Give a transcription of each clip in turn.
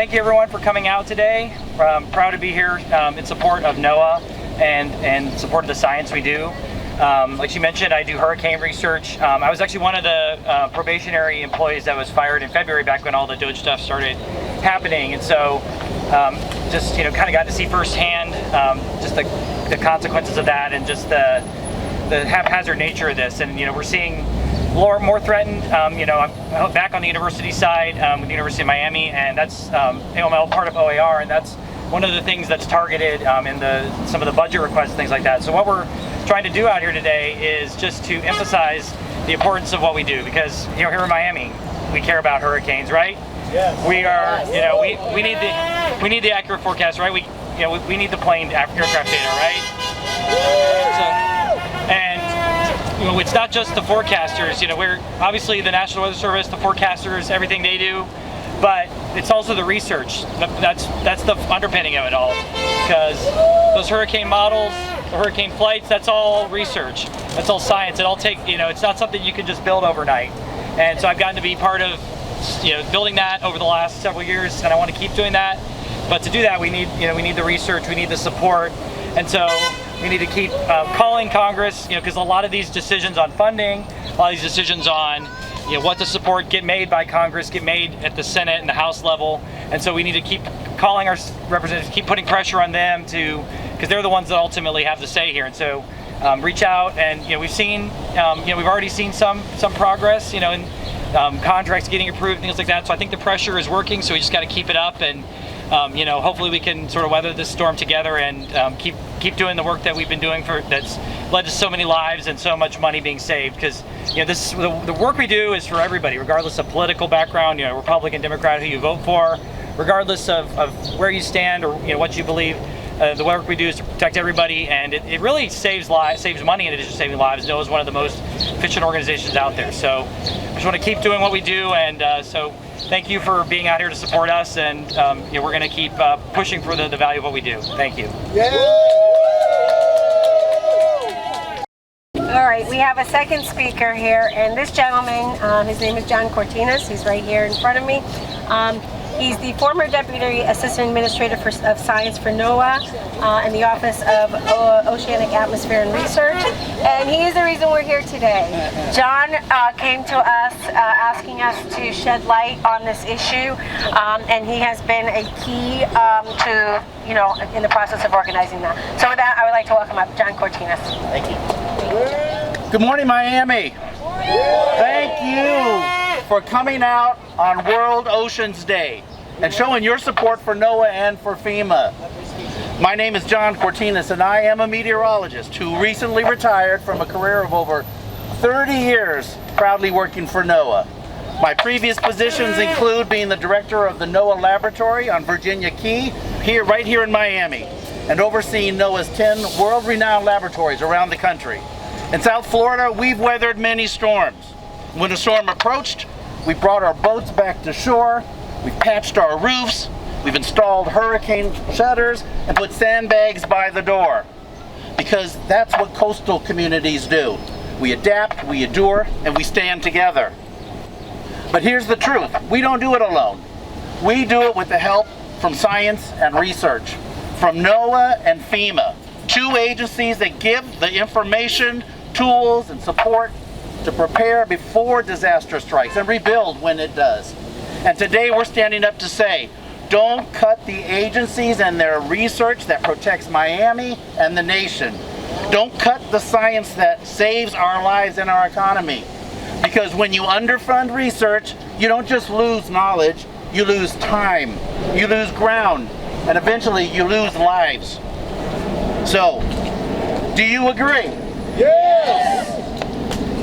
thank you everyone for coming out today. I'm proud to be here in support of NOAA and support of the science we do. Like she mentioned, I do hurricane research. I was actually one of the probationary employees that was fired in February, back when all the DOJ stuff started happening, and so just kind of got to see firsthand just the consequences of that, and just the haphazard nature of this. And we're seeing more threatened. I'm back on the university side with the University of Miami, and that's AOML, part of OAR, and that's one of the things that's targeted in some of the budget requests and things like that. So what we're trying to do out here today is just to emphasize the importance of what we do, because here in Miami, we care about hurricanes, right? Yes. We are, we need the accurate forecast, right? We need the plane aircraft data, right? And it's not just the forecasters. We're obviously the National Weather Service, the forecasters, everything they do, but it's also the research. That's the underpinning of it all, because those hurricane models, the hurricane flights, that's all research. That's all science. It all it's not something you can just build overnight. And so I've gotten to be part of building that over the last several years, and I want to keep doing that. But to do that, we need the research, we need the support, and so we need to keep calling Congress, because a lot of these decisions on funding, a lot of these decisions on what to support get made by Congress, get made at the Senate and the House level, and so we need to keep calling our representatives, keep putting pressure on them because they're the ones that ultimately have the say here. And so reach out, and we've seen, we've already seen some progress, in contracts getting approved, things like that. So I think the pressure is working. So we just got to keep it up, and hopefully we can sort of weather this storm together, and keep doing the work that we've been doing that's led to so many lives and so much money being saved. Because the work we do is for everybody, regardless of political background, Republican, Democrat, who you vote for, regardless of where you stand or what you believe. The work we do is to protect everybody, and it really saves money in addition to saving lives. NOAA is one of the most efficient organizations out there. So I just want to keep doing what we do, and so thank you for being out here to support us, and we're going to keep pushing for the value of what we do. Thank you. All right, we have a second speaker here, and this gentleman, his name is John Cortinas. He's right here in front of me. He's the former Deputy Assistant Administrator of Science for NOAA in the Office of Oceanic Atmosphere and Research, and he is the reason we're here today. John came to us asking us to shed light on this issue, and he has been a key to, in the process of organizing that. So with that, I would like to welcome up John Cortinas. Thank you. Good morning, Miami. Thank you for coming out on World Oceans Day and showing your support for NOAA and for FEMA. My name is John Cortinas, and I am a meteorologist who recently retired from a career of over 30 years proudly working for NOAA. My previous positions include being the director of the NOAA laboratory on Virginia Key, right here in Miami, and overseeing NOAA's 10 world-renowned laboratories around the country. In South Florida, we've weathered many storms. When a storm approached, we brought our boats back to shore, we've patched our roofs, we've installed hurricane shutters, and put sandbags by the door. Because that's what coastal communities do. We adapt, we endure, and we stand together. But here's the truth, we don't do it alone. We do it with the help from science and research, from NOAA and FEMA, two agencies that give the information, tools, and support to prepare before disaster strikes and rebuild when it does. And today we're standing up to say, don't cut the agencies and their research that protects Miami and the nation. Don't cut the science that saves our lives and our economy. Because when you underfund research, you don't just lose knowledge, you lose time, you lose ground, and eventually you lose lives. So, do you agree? Yes!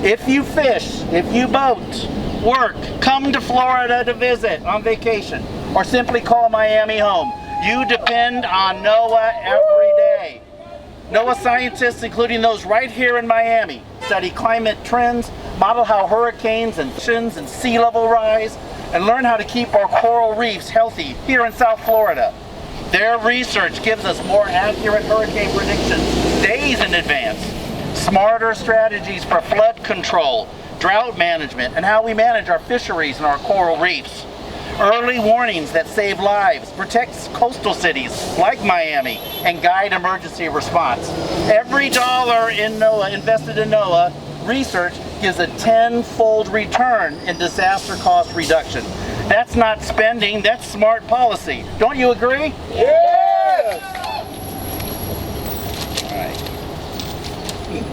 If you fish, if you boat, work, come to Florida to visit on vacation, or simply call Miami home, you depend on NOAA every day. NOAA scientists, including those right here in Miami, study climate trends, model how hurricanes and oceans and sea level rise, and learn how to keep our coral reefs healthy here in South Florida. Their research gives us more accurate hurricane predictions days in advance, smarter strategies for flood control, drought management, and how we manage our fisheries and our coral reefs. Early warnings that save lives, protects coastal cities like Miami, and guide emergency response. Every dollar in NOAA, invested in NOAA research, gives a 10-fold return in disaster cost reduction. That's not spending, that's smart policy. Don't you agree? Yes!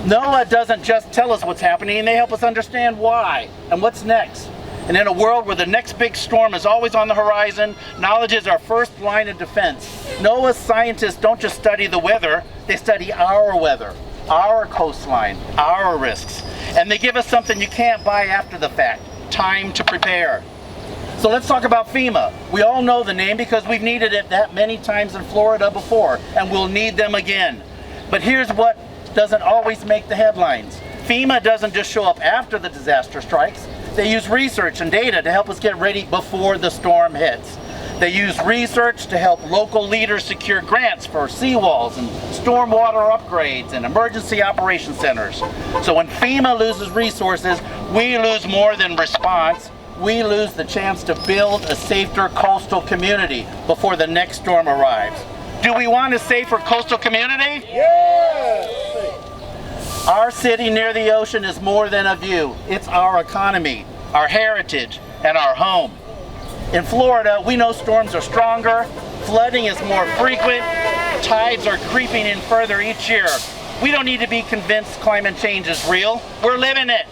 NOAA doesn't just tell us what's happening, they help us understand why and what's next. And in a world where the next big storm is always on the horizon, knowledge is our first line of defense. NOAA scientists don't just study the weather, they study our weather, our coastline, our risks. And they give us something you can't buy after the fact, time to prepare. So let's talk about FEMA. We all know the name because we've needed it that many times in Florida before, and we'll need them again. But here's what doesn't always make the headlines. FEMA doesn't just show up after the disaster strikes. They use research and data to help us get ready before the storm hits. They use research to help local leaders secure grants for seawalls and stormwater upgrades and emergency operation centers. So when FEMA loses resources, we lose more than response. We lose the chance to build a safer coastal community before the next storm arrives. Do we want a safer coastal community? Yes! Our city near the ocean is more than a view. It's our economy, our heritage, and our home. In Florida, we know storms are stronger, flooding is more frequent, tides are creeping in further each year. We don't need to be convinced climate change is real. We're living it.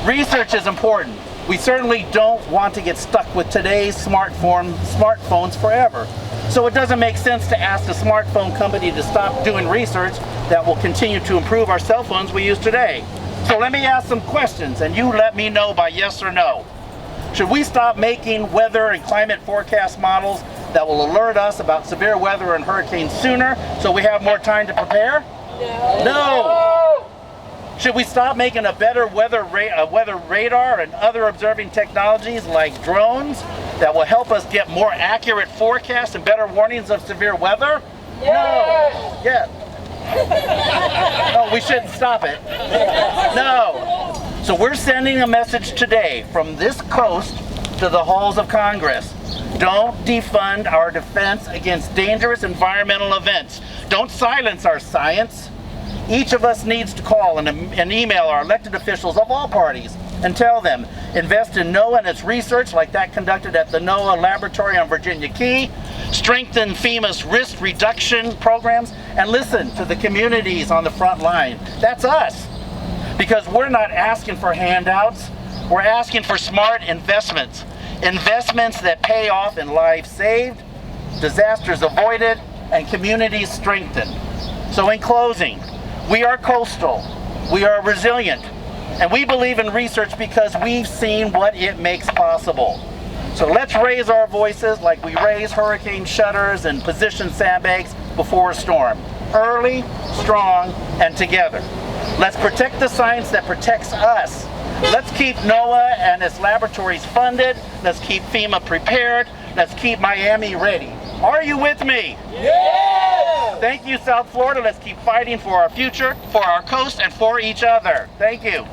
Research is important. We certainly don't want to get stuck with today's smartphones forever. So it doesn't make sense to ask the smartphone company to stop doing research that will continue to improve our cell phones we use today. So let me ask some questions and you let me know by yes or no. Should we stop making weather and climate forecast models that will alert us about severe weather and hurricanes sooner so we have more time to prepare? No! Should we stop making a better weather radar and other observing technologies like drones that will help us get more accurate forecasts and better warnings of severe weather? No! Yeah. No, we shouldn't stop it. No. So we're sending a message today from this coast to the halls of Congress. Don't defund our defense against dangerous environmental events. Don't silence our science. Each of us needs to call and email our elected officials of all parties and tell them, invest in NOAA and its research like that conducted at the NOAA laboratory on Virginia Key, strengthen FEMA's risk reduction programs, and listen to the communities on the front line. That's us. Because we're not asking for handouts, we're asking for smart investments. Investments that pay off in lives saved, disasters avoided, and communities strengthened. So in closing, we are coastal, we are resilient, and we believe in research because we've seen what it makes possible. So let's raise our voices like we raise hurricane shutters and position sandbags before a storm. Early, strong, and together. Let's protect the science that protects us. Let's keep NOAA and its laboratories funded. Let's keep FEMA prepared. Let's keep Miami ready. Are you with me? Yeah! Thank you, South Florida. Let's keep fighting for our future, for our coast, and for each other. Thank you.